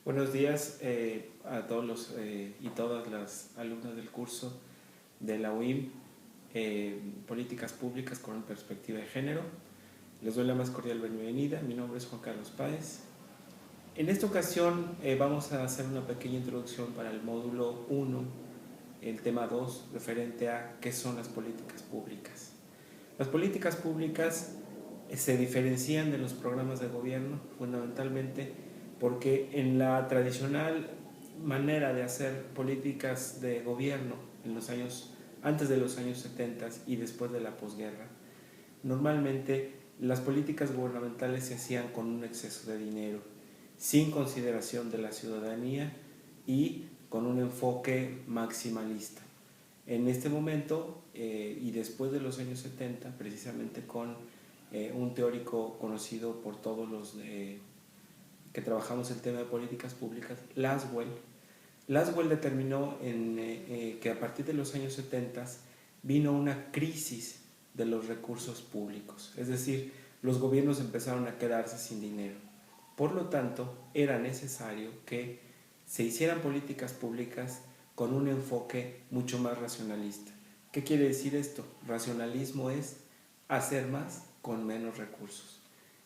Buenos días a todos y todas las alumnas del curso de la UIM, Políticas Públicas con Perspectiva de Género. Les doy la más cordial bienvenida. Mi nombre es Juan Carlos Páez. En esta ocasión vamos a hacer una pequeña introducción para el módulo 1, el tema 2, referente a qué son las políticas públicas. Las políticas públicas se diferencian de los programas de gobierno fundamentalmente porque en la tradicional manera de hacer políticas de gobierno en los años, antes de los años 70 y después de la posguerra, normalmente las políticas gubernamentales se hacían con un exceso de dinero, sin consideración de la ciudadanía y con un enfoque maximalista. En este momento y después de los años 70, precisamente con un teórico conocido por todos los que trabajamos el tema de políticas públicas, Lasswell determinó que a partir de los años 70 vino una crisis de los recursos públicos, es decir, los gobiernos empezaron a quedarse sin dinero. Por lo tanto, era necesario que se hicieran políticas públicas con un enfoque mucho más racionalista. ¿Qué quiere decir esto? Racionalismo es hacer más con menos recursos.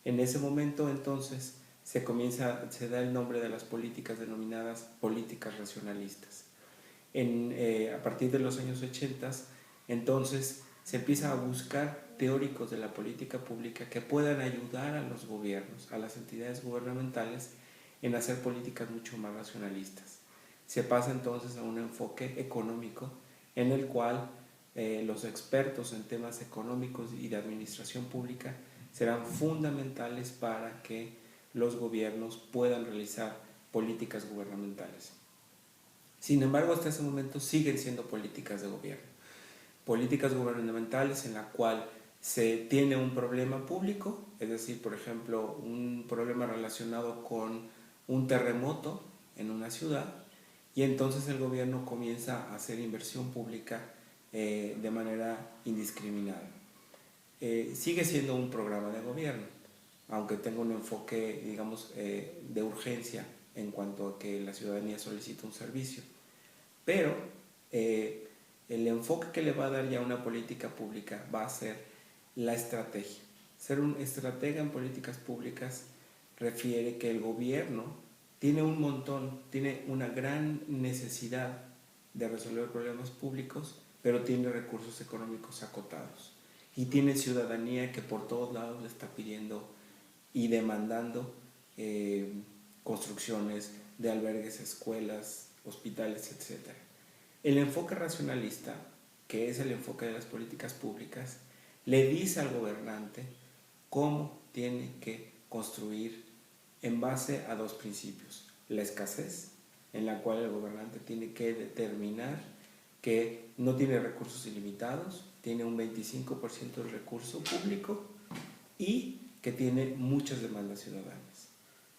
En ese momento, entonces, se da el nombre de las políticas denominadas políticas racionalistas. A partir de los años 80, entonces, se empieza a buscar teóricos de la política pública que puedan ayudar a los gobiernos, a las entidades gubernamentales, en hacer políticas mucho más racionalistas. Se pasa entonces a un enfoque económico en el cual los expertos en temas económicos y de administración pública serán fundamentales para que los gobiernos puedan realizar políticas gubernamentales. Sin embargo, hasta ese momento siguen siendo políticas de gobierno. Políticas gubernamentales en la cual se tiene un problema público, es decir, por ejemplo, un problema relacionado con un terremoto en una ciudad, y entonces el gobierno comienza a hacer inversión pública de manera indiscriminada. Sigue siendo un programa de gobierno, aunque tenga un enfoque, digamos, de urgencia en cuanto a que la ciudadanía solicita un servicio. Pero el enfoque que le va a dar ya una política pública va a ser la estrategia. Ser un estratega en políticas públicas refiere que el gobierno tiene una gran necesidad de resolver problemas públicos, pero tiene recursos económicos acotados. Y tiene ciudadanía que por todos lados le está pidiendo y demandando construcciones de albergues, escuelas, hospitales, etc. El enfoque racionalista, que es el enfoque de las políticas públicas, le dice al gobernante cómo tiene que construir en base a dos principios: la escasez, en la cual el gobernante tiene que determinar que no tiene recursos ilimitados, tiene un 25% del recurso público y que tiene muchas demandas ciudadanas.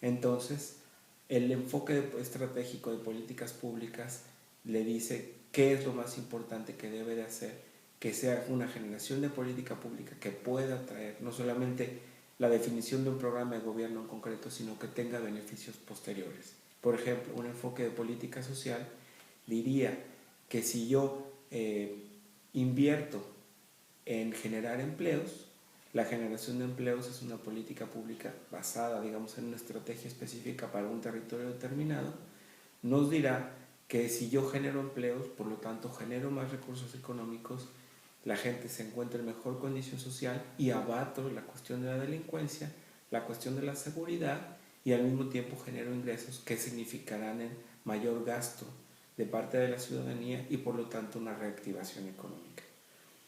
Entonces, el enfoque estratégico de políticas públicas le dice qué es lo más importante que debe de hacer, que sea una generación de política pública que pueda traer no solamente la definición de un programa de gobierno en concreto, sino que tenga beneficios posteriores. Por ejemplo, un enfoque de política social diría que si yo invierto en generar empleos, la generación de empleos es una política pública basada, digamos, en una estrategia específica para un territorio determinado. Nos dirá que si yo genero empleos, por lo tanto genero más recursos económicos, la gente se encuentra en mejor condición social y abato la cuestión de la delincuencia, la cuestión de la seguridad, y al mismo tiempo genero ingresos que significarán en mayor gasto de parte de la ciudadanía y por lo tanto una reactivación económica.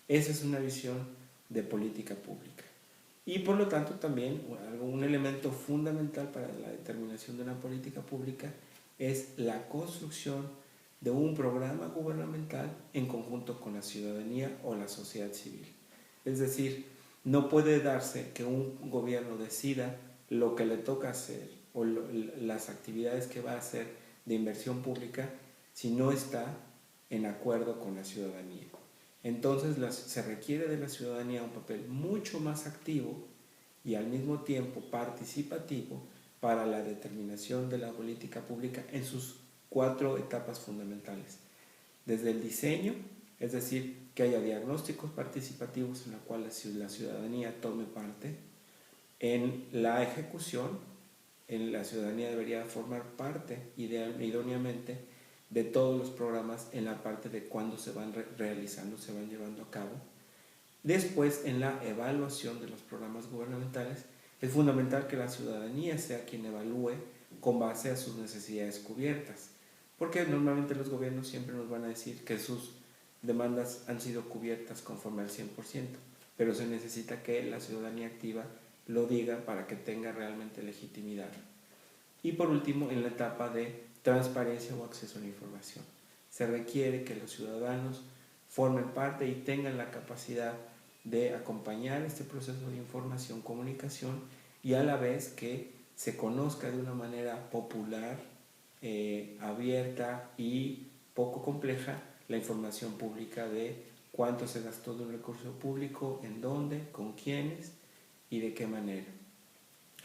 Esa es una visión de política pública. Y por lo tanto también un elemento fundamental para la determinación de una política pública es la construcción de un programa gubernamental en conjunto con la ciudadanía o la sociedad civil. Es decir, no puede darse que un gobierno decida lo que le toca hacer o las actividades que va a hacer de inversión pública si no está en acuerdo con la ciudadanía. Entonces se requiere de la ciudadanía un papel mucho más activo y al mismo tiempo participativo para la determinación de la política pública en sus 4 etapas fundamentales. Desde el diseño, es decir, que haya diagnósticos participativos en la cual la ciudadanía tome parte. En la ejecución, la ciudadanía debería formar parte idóneamente de todos los programas en la parte de cuándo se van realizando, se van llevando a cabo. Después, en la evaluación de los programas gubernamentales, es fundamental que la ciudadanía sea quien evalúe con base a sus necesidades cubiertas, porque normalmente los gobiernos siempre nos van a decir que sus demandas han sido cubiertas conforme al 100%, pero se necesita que la ciudadanía activa lo diga para que tenga realmente legitimidad. Y por último, en la etapa de transparencia o acceso a la información, se requiere que los ciudadanos formen parte y tengan la capacidad de acompañar este proceso de información, comunicación, y a la vez que se conozca de una manera popular, abierta y poco compleja la información pública de cuánto se gastó de un recurso público, en dónde, con quiénes y de qué manera.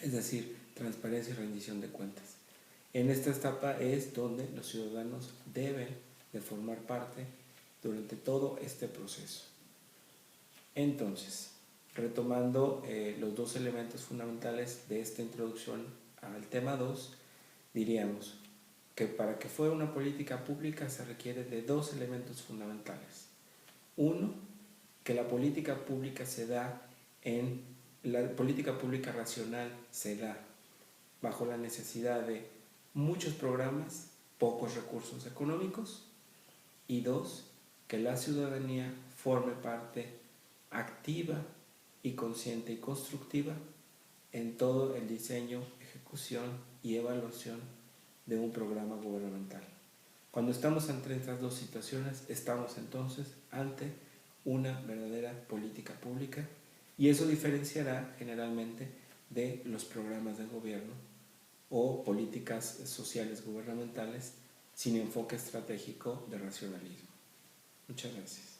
Es decir, transparencia y rendición de cuentas. En esta etapa es donde los ciudadanos deben de formar parte durante todo este proceso. Entonces, retomando los 2 elementos fundamentales de esta introducción al tema 2, diríamos que para que fuera una política pública se requiere de 2 elementos fundamentales. Uno, que la política pública la política pública racional se da bajo la necesidad de muchos programas, pocos recursos económicos. Y 2, que la ciudadanía forme parte activa y consciente y constructiva en todo el diseño, ejecución y evaluación de un programa gubernamental. Cuando estamos ante estas 2 situaciones, estamos entonces ante una verdadera política pública, y eso diferenciará generalmente de los programas de gobierno o políticas sociales gubernamentales sin enfoque estratégico de racionalismo. Muchas gracias.